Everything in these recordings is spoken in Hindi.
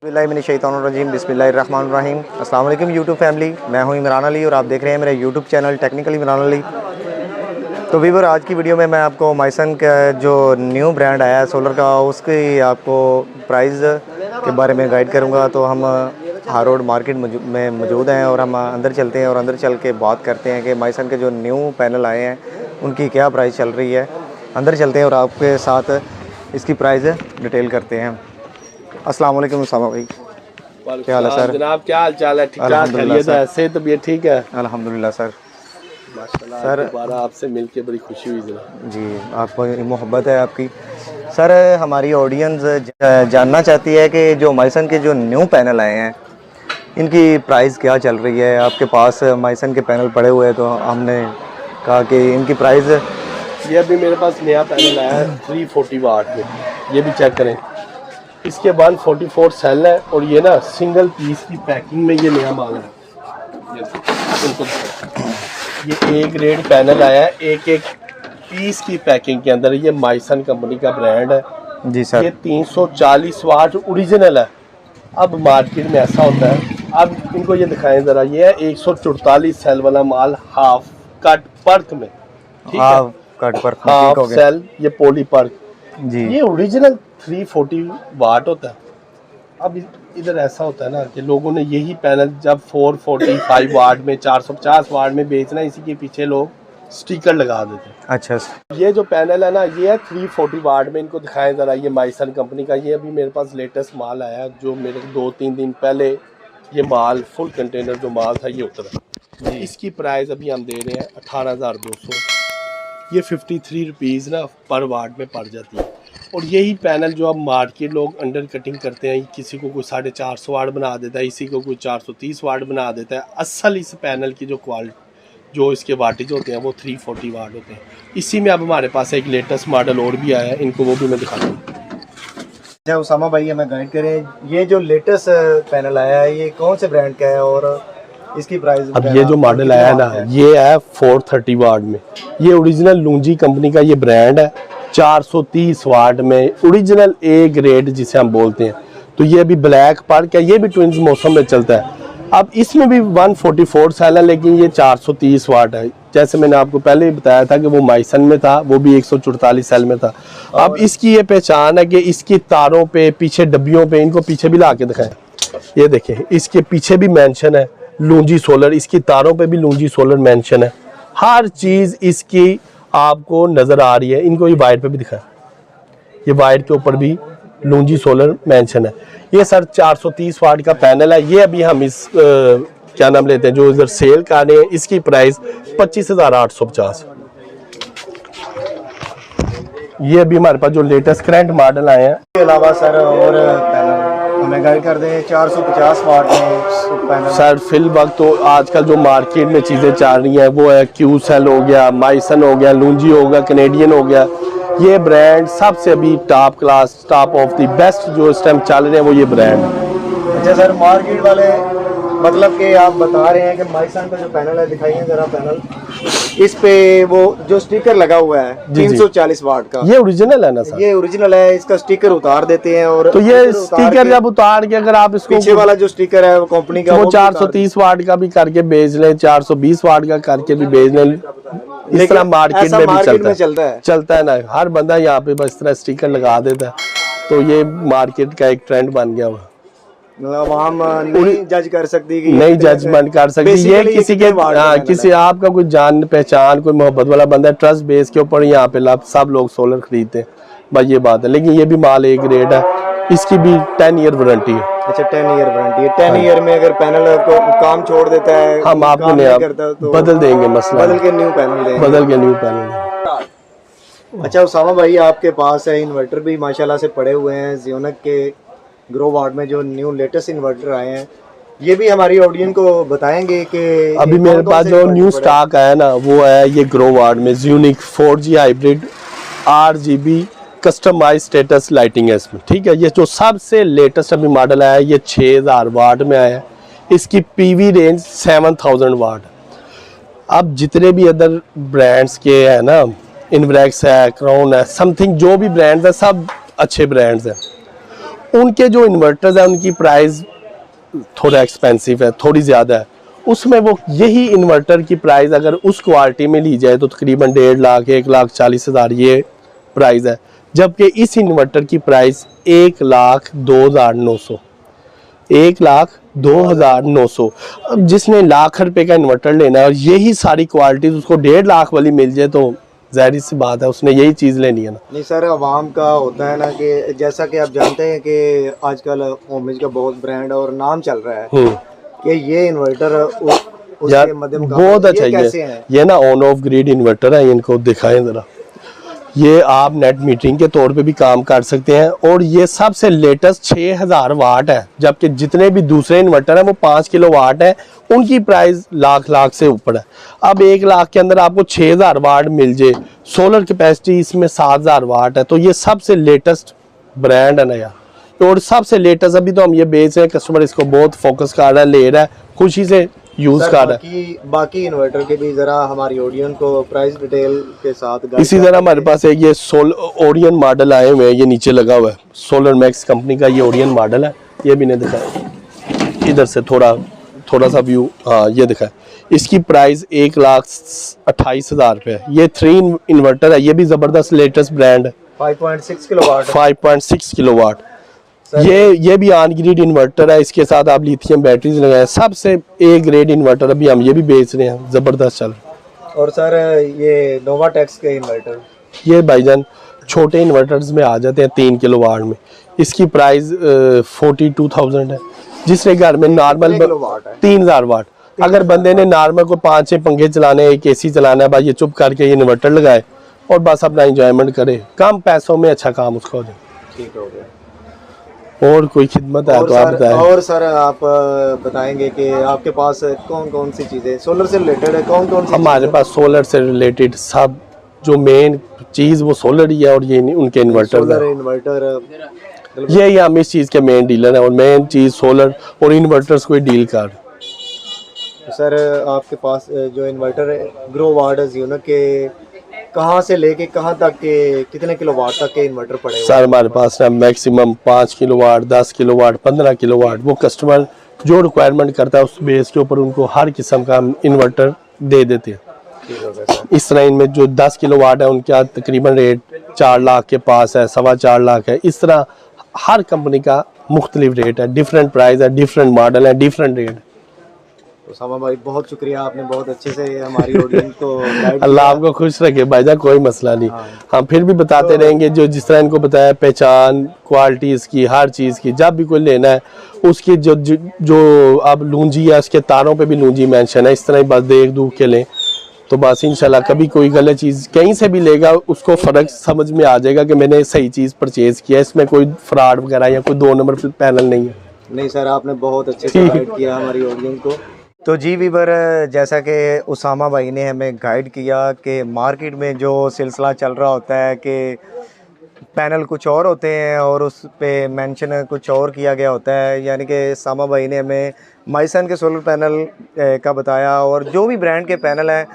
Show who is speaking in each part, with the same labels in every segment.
Speaker 1: बिस्मिल्लाहिर्रहमानिर्रहीम बिस्मिल्लाहिर्रहमानिर्रहीम। अस्सलाम वालेकुम यूट्यूब फैमिली, मैं हूं इमरान अली और आप देख रहे हैं मेरे YouTube channel technical Imran Ali. तो वीवर, आज की वीडियो में मैं आपको माइसन का जो न्यू ब्रांड आया है सोलर का, उसकी आपको प्राइस के बारे में गाइड करूंगा। तो हम हार रोड मार्केट में मौजूद हैं और हम अंदर चलते हैं और अंदर चल के बात करते हैं कि माइसन के जो न्यू पैनल आए हैं उनकी क्या प्राइस चल रही है। अंदर चलते हैं और आपके साथ इसकी प्राइस डिटेल करते हैं। अस्सलाम वालेकुम उसामा भाई, क्या हाल है सर?
Speaker 2: जनाब क्या हाल चाल है? ठीक ठाक, खैरियत है? सेहत तबीयत ठीक है?
Speaker 1: अल्हम्दुलिल्लाह सर।
Speaker 2: माशाल्लाह
Speaker 1: सर
Speaker 2: दोबारा आपसे मिलके बड़ी खुशी हुई जनाब।
Speaker 1: जी, आपको मोहब्बत है आपकी। सर हमारी ऑडियंस जानना चाहती है कि जो माइसन के जो न्यू पैनल आए हैं इनकी प्राइस क्या चल रही है। आपके पास माइसन के पैनल पड़े हुए हैं तो हमने कहा कि इनकी प्राइस।
Speaker 2: ये अभी मेरे पास नया पैनल आया है 340 वाट में, ये भी चेक करें। इसके 144 सेल है और ये ना सिंगल पीस की पैकिंग में ये नया माल है। ये एक ग्रेड पैनल आया है, एक एक पीस की पैकिंग के अंदर। ये माइसन कंपनी का ब्रांड है
Speaker 1: जी सर।
Speaker 2: ये 340 वाट ओरिजिनल है। अब मार्केट में ऐसा होता है, अब इनको ये दिखाएं ज़रा। ये है 144 सेल वाला माल हाफ कट पर्क में, ठीक है?
Speaker 1: हाफ कट पर
Speaker 2: हाफ सेल ये पॉली पर्क
Speaker 1: जी।
Speaker 2: ये ओरिजिनल 340 वाट होता है। अब इधर ऐसा होता है ना कि लोगों ने यही पैनल जब 445 वाट में 450 वाट में बेचना, इसी के पीछे लोग स्टिकर लगा देते हैं।
Speaker 1: अच्छा,
Speaker 2: ये जो पैनल है ना ये है 340 वाट में। इनको दिखाएं ज़रा, ये माइसन कंपनी का। ये अभी मेरे पास लेटेस्ट माल आया जो मेरे 2-3 दिन पहले ये माल फुल कंटेनर जो माल था ये उतरा। इसकी प्राइस अभी हम दे रहे हैं 18,200। ये 53 रुपीज़ ना पर वाट में पड़ जाती है। और यही पैनल जो अब मार्केट लोग अंडर कटिंग करते हैं, किसी को कोई 450 वाट बना देता है, इसी को कोई 430 वाट बना देता है। असल इस पैनल की जो क्वालिटी जो इसके वाटेज होते हैं वो 340 वाट होते हैं। इसी में अब हमारे पास एक लेटेस्ट मॉडल और भी आया है, इनको वो भी मैं दिखाता हूँ।
Speaker 1: अच्छा उसामा भाई, हमें गाइड करें, ये जो लेटेस्ट पैनल आया है ये कौन से ब्रांड का है और इसकी प्राइस?
Speaker 2: अब ये जो मॉडल आया है ना ये है 430 वाट में। ये ओरिजिनल लूंजी कंपनी का ये ब्रांड है। 430 वाट में ओरिजिनल ए ग्रेड जिसे हम बोलते हैं। तो ये अभी ब्लैक पर्क है, ये भी ट्विंस मौसम में चलता है। अब इसमें भी 144 सेल है लेकिन ये 430 वाट है। जैसे मैंने आपको पहले ही बताया था कि वो माइसन में था, वो भी 144 सेल में था। अब इसकी ये पहचान है कि इसकी तारों पे, पीछे डब्बियों पे, इनको पीछे भी ला के दिखाएं। ये देखें, इसके पीछे भी मेंशन है लूंजी सोलर, इसकी तारों पे भी लूंजी सोलर मेंशन है। हर चीज़ इसकी आपको नज़र आ रही है। इनको ये वाइट पे भी दिखाएं, ये वाइट के ऊपर भी लूंजी सोलर मेंशन है। ये सर 430 वाट का पैनल है। ये अभी हम इस क्या नाम लेते हैं जो इधर सेल कर रहे हैं, इसकी प्राइस 25,850। ये अभी हमारे पास जो लेटेस्ट करंट मॉडल आए हैं।
Speaker 1: इसके अलावा सर और पैनल हमें गाइड कर दें। 450 वाट में पैनल
Speaker 2: सर फिल वक्त तो आजकल जो मार्केट में चीज़ें चल रही हैं वो है क्यू सेल हो गया, माइसन हो गया, लूंजी हो गया, कैनेडियन हो गया। ये ब्रांड सबसे अभी top class, top of the best जो इस टाइम चल रहे हैं वो ये ब्रांड है।
Speaker 1: अच्छा सर, मार्केट वाले मतलब कि आप बता रहे हैं कि माइसन का जो पैनल है, दिखाइए जरा पैनल। इस पे वो जो स्टिकर लगा हुआ है 340 वाट का,
Speaker 2: ये ओरिजिनल है ना सर?
Speaker 1: ये ओरिजिनल है। इसका स्टिकर उतार देते हैं और
Speaker 2: तो ये स्टिकर जब उतार के अगर आप इसको
Speaker 1: पीछे वाला जो स्टिकर है वो कंपनी का,
Speaker 2: वो 430 वाट का भी करके बेच लें, 420 वाट का करके भी बेच लें। इस तरह मार्केट में भी चलता है ना। हर बंदा यहाँ पे बस इस तरह स्टिकर लगा देता है। तो ये मार्केट का एक ट्रेंड बन गया हुआ।
Speaker 1: मतलब हम नहीं जज कर सकती कि
Speaker 2: नहीं जजमेंट कर सकती। ये किसी के किसी आपका कोई जान पहचान कोई मोहब्बत वाला बंदा है, ट्रस्ट बेस के ऊपर यहाँ पे सब लोग सोलर खरीदते हैं, बस ये बात है। लेकिन ये भी माल एक ग्रेड है, इसकी भी 10 ईयर वारंटी है।
Speaker 1: अच्छा 10 ईयर वारंटी है। 10 ईयर में अगर पैनल को काम छोड़ देता है,
Speaker 2: हम आपको तो बदल देंगे, मसला
Speaker 1: बदल के न्यू पैनल देंगे,
Speaker 2: बदल के न्यू पैनल।
Speaker 1: अच्छा उसामा भाई, आपके पास है इन्वर्टर भी माशाल्लाह से पड़े हुए हैं जियोनिक के ग्रो वाट में जो न्यू लेटेस्ट इन्वर्टर आए हैं। ये भी हमारी ऑडियंस को बताएंगे कि
Speaker 2: अभी मेरे पास जो न्यू स्टॉक आया ना वो है ये ग्रो वाट में जियोनिक 4G hybrid RGB customise status lighting है इसमें, ठीक है? ये जो सबसे लेटेस्ट अभी मॉडल आया है ये 6000 वाट में आया है। इसकी PV रेंज 7000 वाट। अब जितने भी अदर ब्रांड्स के है ना, इनवरेक्स है, क्राउन है, समथिंग जो भी ब्रांड्स है सब अच्छे ब्रांड्स हैं। उनके जो इन्वर्टर्स हैं उनकी प्राइस थोड़ा एक्सपेंसिव है, थोड़ी ज़्यादा है। उसमें वो यही इन्वर्टर की प्राइस अगर उस क्वालिटी में ली जाए तो तकरीबन 1.5 लाख 1,40,000 ये प्राइस है, जबकि इस इन्वर्टर की प्राइस 1,02,900 1,02,900। अब जिसने लाख रुपए का इन्वर्टर लेना है और यही सारी क्वालिटी उसको 1.5 लाख वाली मिल जाए तो जाहिर सी बात है उसने यही चीज़ लेनी है ना।
Speaker 1: नहीं सर, आवाम का होता है ना कि जैसा कि आप जानते हैं कि आजकल होमेज का बहुत ब्रांड और नाम चल रहा है कि ये इन्वर्टर
Speaker 2: यार
Speaker 1: उसके मध्यम का
Speaker 2: बहुत अच्छा
Speaker 1: कैसे है?
Speaker 2: ये ना ऑन ऑफ ग्रिड इन्वर्टर है, इनको दिखाएं ज़रा। ये आप नेट मीटरिंग के तौर पे भी काम कर सकते हैं और ये सबसे लेटेस्ट 6,000 वाट है, जबकि जितने भी दूसरे इन्वर्टर हैं वो 5 किलो वाट है, उनकी प्राइस लाख से ऊपर है। अब 1 लाख के अंदर आपको 6,000 वाट मिल जाए, सोलर कैपेसिटी इसमें 7,000 वाट है, तो ये सबसे लेटेस्ट ब्रांड है ना यार। और सबसे लेटेस्ट अभी तो हम ये बेच रहे हैं, कस्टमर इसको बहुत फोकस कर रहा है, ले रहा है, खुशी से यूज कर रहा है।
Speaker 1: बाकी इन्वर्टर के भी जरा हमारी ऑडियंस को प्राइस डिटेल के साथ
Speaker 2: इसी तरह हमारे पास एक ये ओरियन मॉडल आए हुए हैं, ये नीचे लगा हुआ है, सोलर मैक्स कंपनी का ये ओरियन मॉडल है। ये भी नहीं दिखाया, इधर से थोड़ा सा व्यू, हाँ ये दिखा। इसकी प्राइस 1,28,000 रुपये है। ये 3 इन्वर्टर है, ये भी ज़बरदस्त लेटेस्ट ब्रांड है,
Speaker 1: 5.6 किलोवाट
Speaker 2: 5.6 किलोवाट। ये भी ऑन ग्रिड इन्वर्टर है, इसके साथ आप लिथियम बैटरीज लगाए, सबसे ए ग्रेड इन्वर्टर अभी हम ये भी बेच रहे हैं, ज़बरदस्त चल रहा है।
Speaker 1: और सर ये नोवाटेक्स के इन्वर्टर,
Speaker 2: ये भाईजान छोटे इन्वर्टर्स में आ जाते हैं 3 किलोवाट में, इसकी प्राइस 42,000 है। जिसने घर में नॉर्मल 3,000 वाट, अगर बंदे ने नॉर्मल को 5-6 पंखे चलाने, एक एसी चलाना है, भाई ये चुप करके ये इन्वर्टर लगाए और बस अपना इंजॉयमेंट करे, कम पैसों में अच्छा काम उसका हो जाए।
Speaker 1: ठीक हो गया।
Speaker 2: और कोई खिदमत है तो आप बताएं।
Speaker 1: और सर आप बताएंगे कि आपके पास कौन कौन सी चीज़ें सोलर से रिलेटेड है, कौन कौन सी? हमारे
Speaker 2: पास सोलर से रिलेटेड सब जो मेन चीज़ वो सोलर ही है, और ये उनके इन्वर्टर ये हम इस चीज़ के मेन डीलर हैं, और मेन चीज़ सोलर और इन्वर्टर्स को डील कर।
Speaker 1: सर आपके पास जो इन्वर्टर है ग्रो वाट यूनिट के कहाँ से लेके कहाँ तक के कितने किलोवाट तक के इन्वर्टर पड़े?
Speaker 2: सर हमारे पास है मैक्सिमम 5 किलोवाट, 10 किलोवाट, 15 किलोवाट, वो कस्टमर जो रिक्वायरमेंट करता है उस बेस के ऊपर उनको हर किस्म का इन्वर्टर दे देते हैं। इस तरह इनमें जो 10 किलोवाट है उनका तकरीबन रेट 4 लाख के पास है, 4.25 लाख है। इस तरह हर कंपनी का मुख्तलिफ रेट है, डिफरेंट प्राइस है, डिफरेंट मॉडल है, डिफरेंट रेट।
Speaker 1: उसामा भाई बहुत शुक्रिया, आपने बहुत अच्छे से हमारी ऑडियंस को
Speaker 2: अल्लाह आपको खुश रखे भाईजान, कोई मसला नहीं। हम फिर भी बताते रहेंगे, जो जिस तरह इनको बताया, पहचान, क्वालिटी इसकी, हर चीज़ की, जब भी कोई लेना है उसकी जो अब लूंजी है उसके तारों पे भी लूंजी मेंशन है, इस तरह ही बस देख दूख के लें तो बस इंशाल्लाह कभी कोई गलत चीज़ कहीं से भी लेगा उसको फ़र्क समझ में आ जाएगा कि मैंने सही चीज़ परचेज़ किया, इसमें कोई फ्रॉड वगैरह या कोई 2 नंबर पैनल नहीं है।
Speaker 1: नहीं सर, आपने बहुत अच्छे से गाइड किया हमारी ऑडियंस को। तो जी वीवर, जैसा कि उसामा भाई ने हमें गाइड किया कि मार्केट में जो सिलसिला चल रहा होता है कि पैनल कुछ और होते हैं और उस पे मेंशन कुछ और किया गया होता है, यानी कि उसामा भाई ने हमें माइसन के सोलर पैनल का बताया, और जो भी ब्रांड के पैनल हैं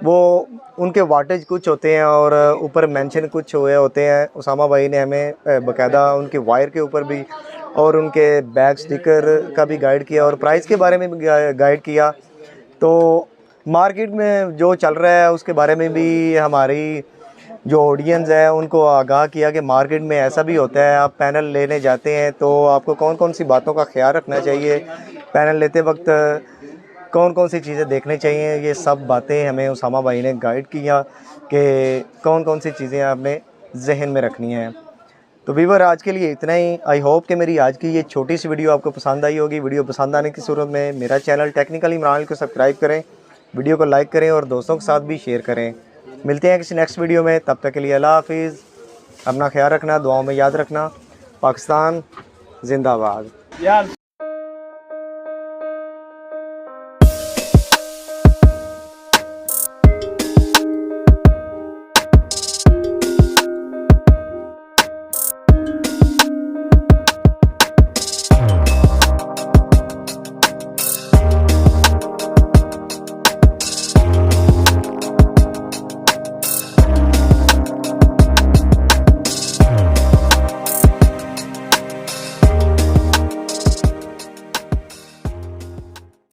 Speaker 1: वो उनके वाटेज कुछ होते हैं और ऊपर मेंशन कुछ हुए होते हैं। उसामा भाई ने हमें बाकायदा उनके वायर के ऊपर भी और उनके बैक स्टिकर का भी गाइड किया और प्राइस के बारे में भी गाइड किया। तो मार्केट में जो चल रहा है उसके बारे में भी हमारी जो ऑडियंस है उनको आगाह किया कि मार्केट में ऐसा भी होता है, आप पैनल लेने जाते हैं तो आपको कौन कौन सी बातों का ख्याल रखना चाहिए, पैनल लेते वक्त कौन कौन सी चीज़ें देखनी चाहिए, ये सब बातें हमें उसामा भाई ने गाइड किया कि कौन कौन सी चीज़ें आपने जहन में रखनी हैं। तो व्यूअर, आज के लिए इतना ही। आई होप कि मेरी आज की ये छोटी सी वीडियो आपको पसंद आई होगी। वीडियो पसंद आने की सूरत में मेरा चैनल टेक्निकल इमरान को सब्सक्राइब करें, वीडियो को लाइक करें और दोस्तों के साथ भी शेयर करें। मिलते हैं किसी नेक्स्ट वीडियो में, तब तक के लिए अल्लाह हाफिज़। अपना ख्याल रखना, दुआओं में याद रखना। पाकिस्तान जिंदाबाद।